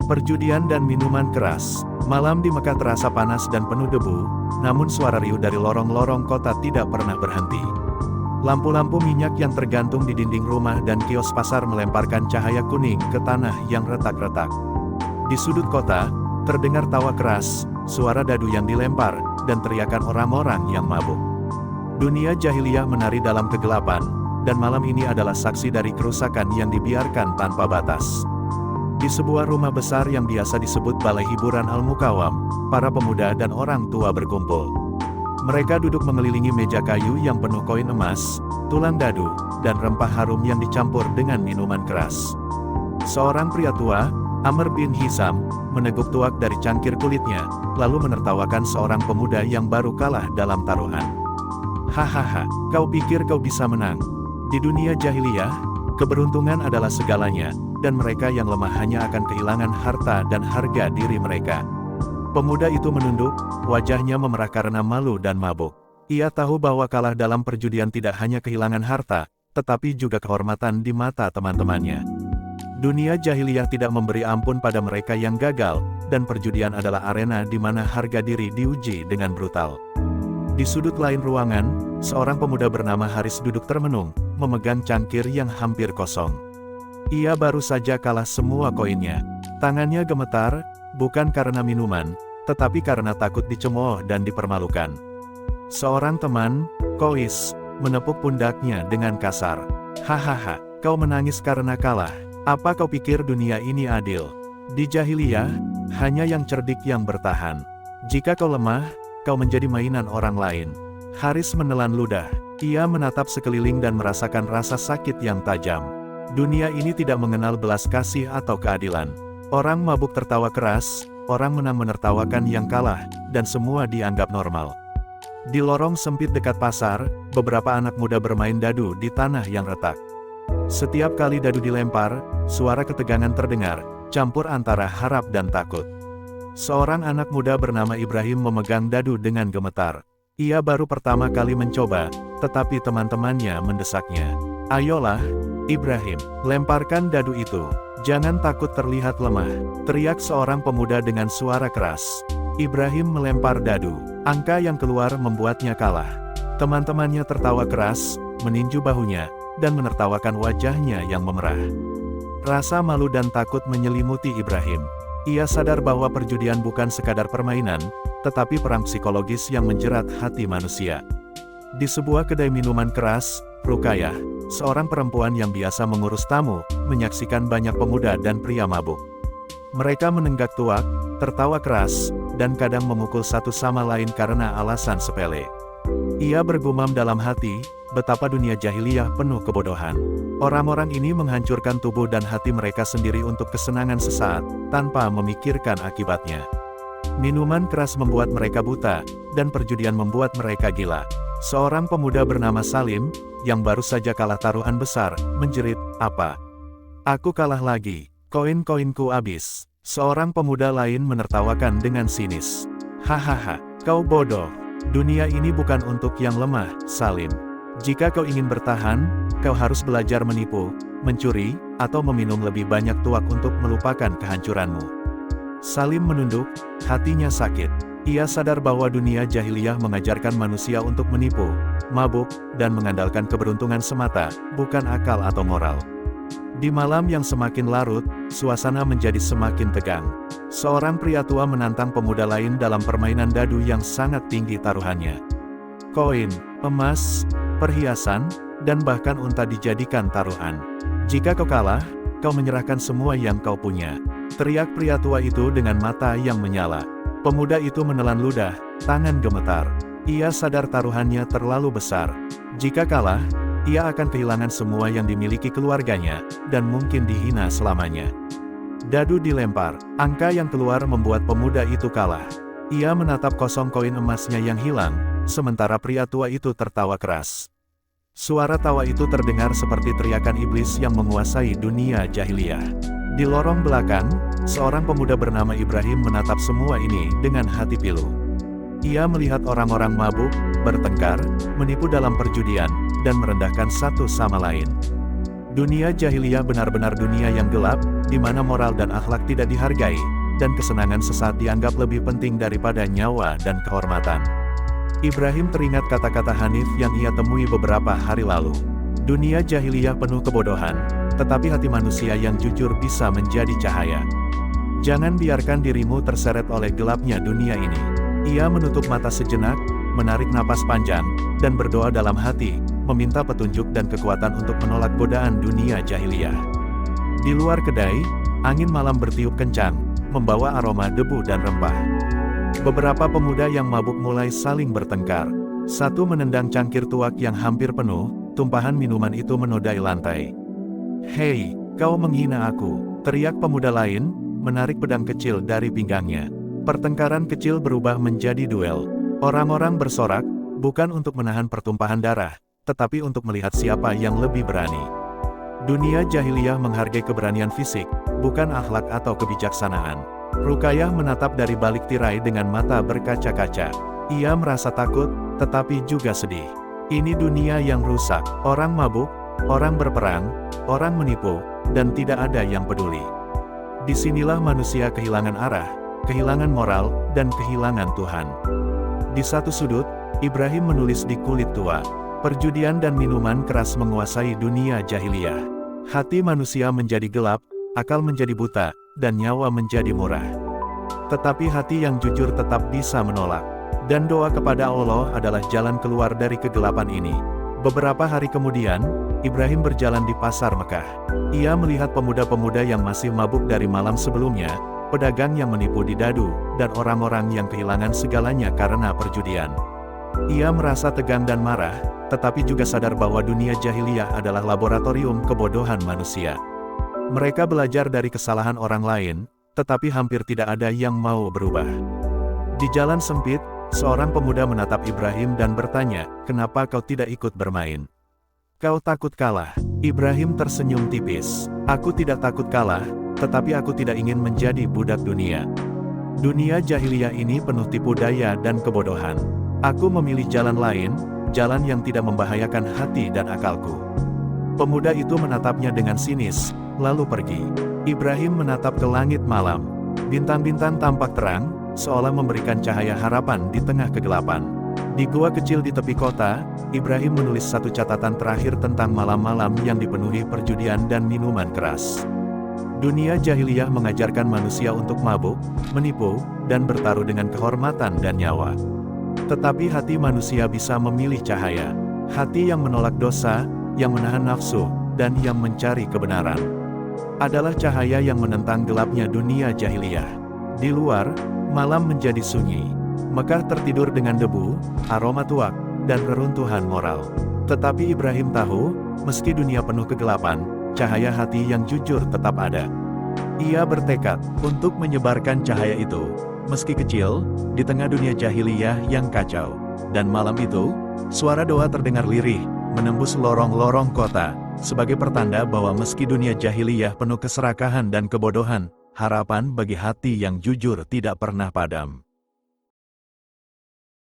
Perjudian dan minuman keras. Malam di Mekah terasa panas dan penuh debu, namun suara riuh dari lorong-lorong kota tidak pernah berhenti. Lampu-lampu minyak yang tergantung di dinding rumah dan kios pasar melemparkan cahaya kuning ke tanah yang retak-retak. Di sudut kota, terdengar tawa keras, suara dadu yang dilempar, dan teriakan orang-orang yang mabuk. Dunia jahiliyah menari dalam kegelapan, dan malam ini adalah saksi dari kerusakan yang dibiarkan tanpa batas. Di sebuah rumah besar yang biasa disebut Balai Hiburan Al-Mukawam, para pemuda dan orang tua berkumpul. Mereka duduk mengelilingi meja kayu yang penuh koin emas, tulang dadu, dan rempah harum yang dicampur dengan minuman keras. Seorang pria tua, Amr bin Hisham, meneguk tuak dari cangkir kulitnya, lalu menertawakan seorang pemuda yang baru kalah dalam taruhan. Hahaha, kau pikir kau bisa menang? Di dunia jahiliyah, keberuntungan adalah segalanya, dan mereka yang lemah hanya akan kehilangan harta dan harga diri mereka. Pemuda itu menunduk, wajahnya memerah karena malu dan mabuk. Ia tahu bahwa kalah dalam perjudian tidak hanya kehilangan harta, tetapi juga kehormatan di mata teman-temannya. Dunia jahiliyah tidak memberi ampun pada mereka yang gagal, dan perjudian adalah arena di mana harga diri diuji dengan brutal. Di sudut lain ruangan, seorang pemuda bernama Haris duduk termenung, memegang cangkir yang hampir kosong. Ia baru saja kalah semua koinnya. Tangannya gemetar, bukan karena minuman, tetapi karena takut dicemooh dan dipermalukan. Seorang teman, Kois, menepuk pundaknya dengan kasar. Hahaha, kau menangis karena kalah. Apa kau pikir dunia ini adil? Di jahiliyah, hanya yang cerdik yang bertahan. Jika kau lemah, kau menjadi mainan orang lain. Haris menelan ludah. Ia menatap sekeliling dan merasakan rasa sakit yang tajam. Dunia ini tidak mengenal belas kasih atau keadilan. Orang mabuk tertawa keras, orang menang menertawakan yang kalah, dan semua dianggap normal. Di lorong sempit dekat pasar, beberapa anak muda bermain dadu di tanah yang retak. Setiap kali dadu dilempar, suara ketegangan terdengar, campur antara harap dan takut. Seorang anak muda bernama Ibrahim memegang dadu dengan gemetar. Ia baru pertama kali mencoba, tetapi teman-temannya mendesaknya. Ayolah, Ibrahim, lemparkan dadu itu. Jangan takut terlihat lemah, teriak seorang pemuda dengan suara keras. Ibrahim melempar dadu. Angka yang keluar membuatnya kalah. Teman-temannya tertawa keras, meninju bahunya, dan menertawakan wajahnya yang memerah. Rasa malu dan takut menyelimuti Ibrahim. Ia sadar bahwa perjudian bukan sekadar permainan, tetapi perang psikologis yang menjerat hati manusia. Di sebuah kedai minuman keras, Rukayah, seorang perempuan yang biasa mengurus tamu, menyaksikan banyak pemuda dan pria mabuk. Mereka menenggak tuak, tertawa keras, dan kadang memukul satu sama lain karena alasan sepele. Ia bergumam dalam hati, betapa dunia jahiliyah penuh kebodohan. Orang-orang ini menghancurkan tubuh dan hati mereka sendiri untuk kesenangan sesaat, tanpa memikirkan akibatnya. Minuman keras membuat mereka buta, dan perjudian membuat mereka gila. Seorang pemuda bernama Salim, yang baru saja kalah taruhan besar, menjerit, "Apa? Aku kalah lagi, koin-koinku habis." Seorang pemuda lain menertawakan dengan sinis. "Hahaha, kau bodoh. Dunia ini bukan untuk yang lemah, Salim. Jika kau ingin bertahan, kau harus belajar menipu, mencuri, atau meminum lebih banyak tuak untuk melupakan kehancuranmu." Salim menunduk, hatinya sakit. Ia sadar bahwa dunia jahiliyah mengajarkan manusia untuk menipu, mabuk, dan mengandalkan keberuntungan semata, bukan akal atau moral. Di malam yang semakin larut, suasana menjadi semakin tegang. Seorang pria tua menantang pemuda lain dalam permainan dadu yang sangat tinggi taruhannya. Koin, emas, perhiasan, dan bahkan unta dijadikan taruhan. Jika kau kalah, kau menyerahkan semua yang kau punya. Teriak pria tua itu dengan mata yang menyala. Pemuda itu menelan ludah, tangan gemetar. Ia sadar taruhannya terlalu besar. Jika kalah, ia akan kehilangan semua yang dimiliki keluarganya, dan mungkin dihina selamanya. Dadu dilempar, angka yang keluar membuat pemuda itu kalah. Ia menatap kosong koin emasnya yang hilang, sementara pria tua itu tertawa keras. Suara tawa itu terdengar seperti teriakan iblis yang menguasai dunia jahiliyah. Di lorong belakang, seorang pemuda bernama Ibrahim menatap semua ini dengan hati pilu. Ia melihat orang-orang mabuk, bertengkar, menipu dalam perjudian, dan merendahkan satu sama lain. Dunia jahiliyah benar-benar dunia yang gelap, di mana moral dan akhlak tidak dihargai, dan kesenangan sesaat dianggap lebih penting daripada nyawa dan kehormatan. Ibrahim teringat kata-kata Hanif yang ia temui beberapa hari lalu. Dunia jahiliyah penuh kebodohan, tetapi hati manusia yang jujur bisa menjadi cahaya. Jangan biarkan dirimu terseret oleh gelapnya dunia ini. Ia menutup mata sejenak, menarik napas panjang, dan berdoa dalam hati, meminta petunjuk dan kekuatan untuk menolak godaan dunia jahiliyah. Di luar kedai, angin malam bertiup kencang, membawa aroma debu dan rempah. Beberapa pemuda yang mabuk mulai saling bertengkar. Satu menendang cangkir tuak yang hampir penuh, tumpahan minuman itu menodai lantai. "Hei, kau menghina aku!" teriak pemuda lain, menarik pedang kecil dari pinggangnya. Pertengkaran kecil berubah menjadi duel. Orang-orang bersorak, bukan untuk menahan pertumpahan darah, tetapi untuk melihat siapa yang lebih berani. Dunia jahiliyah menghargai keberanian fisik, bukan akhlak atau kebijaksanaan. Ruqayyah menatap dari balik tirai dengan mata berkaca-kaca. Ia merasa takut, tetapi juga sedih. Ini dunia yang rusak, orang mabuk, orang berperang, orang menipu, dan tidak ada yang peduli. Disinilah manusia kehilangan arah, kehilangan moral, dan kehilangan Tuhan. Di satu sudut, Ibrahim menulis di kulit tua, perjudian dan minuman keras menguasai dunia jahiliyah. Hati manusia menjadi gelap, akal menjadi buta, dan nyawa menjadi murah. Tetapi hati yang jujur tetap bisa menolak. Dan doa kepada Allah adalah jalan keluar dari kegelapan ini. Beberapa hari kemudian, Ibrahim berjalan di pasar Mekah. Ia melihat pemuda-pemuda yang masih mabuk dari malam sebelumnya, pedagang yang menipu di dadu, dan orang-orang yang kehilangan segalanya karena perjudian. Ia merasa tegang dan marah, tetapi juga sadar bahwa dunia jahiliyah adalah laboratorium kebodohan manusia. Mereka belajar dari kesalahan orang lain, tetapi hampir tidak ada yang mau berubah. Di jalan sempit, seorang pemuda menatap Ibrahim dan bertanya, "Kenapa kau tidak ikut bermain? Kau takut kalah?" Ibrahim tersenyum tipis. "Aku tidak takut kalah, tetapi aku tidak ingin menjadi budak dunia. Dunia jahiliyah ini penuh tipu daya dan kebodohan. Aku memilih jalan lain, jalan yang tidak membahayakan hati dan akalku." Pemuda itu menatapnya dengan sinis, lalu pergi. Ibrahim menatap ke langit malam. Bintang-bintang tampak terang, seolah memberikan cahaya harapan di tengah kegelapan. Di gua kecil di tepi kota, Ibrahim menulis satu catatan terakhir tentang malam-malam yang dipenuhi perjudian dan minuman keras. Dunia jahiliyah mengajarkan manusia untuk mabuk, menipu, dan bertaruh dengan kehormatan dan nyawa. Tetapi hati manusia bisa memilih cahaya. Hati yang menolak dosa, yang menahan nafsu, dan yang mencari kebenaran. Adalah cahaya yang menentang gelapnya dunia jahiliyah. Di luar, malam menjadi sunyi. Mekah tertidur dengan debu, aroma tuak, dan reruntuhan moral. Tetapi Ibrahim tahu, meski dunia penuh kegelapan, cahaya hati yang jujur tetap ada. Ia bertekad untuk menyebarkan cahaya itu, meski kecil, di tengah dunia jahiliyah yang kacau. Dan malam itu, suara doa terdengar lirih, menembus lorong-lorong kota, sebagai pertanda bahwa meski dunia jahiliyah penuh keserakahan dan kebodohan, harapan bagi hati yang jujur tidak pernah padam.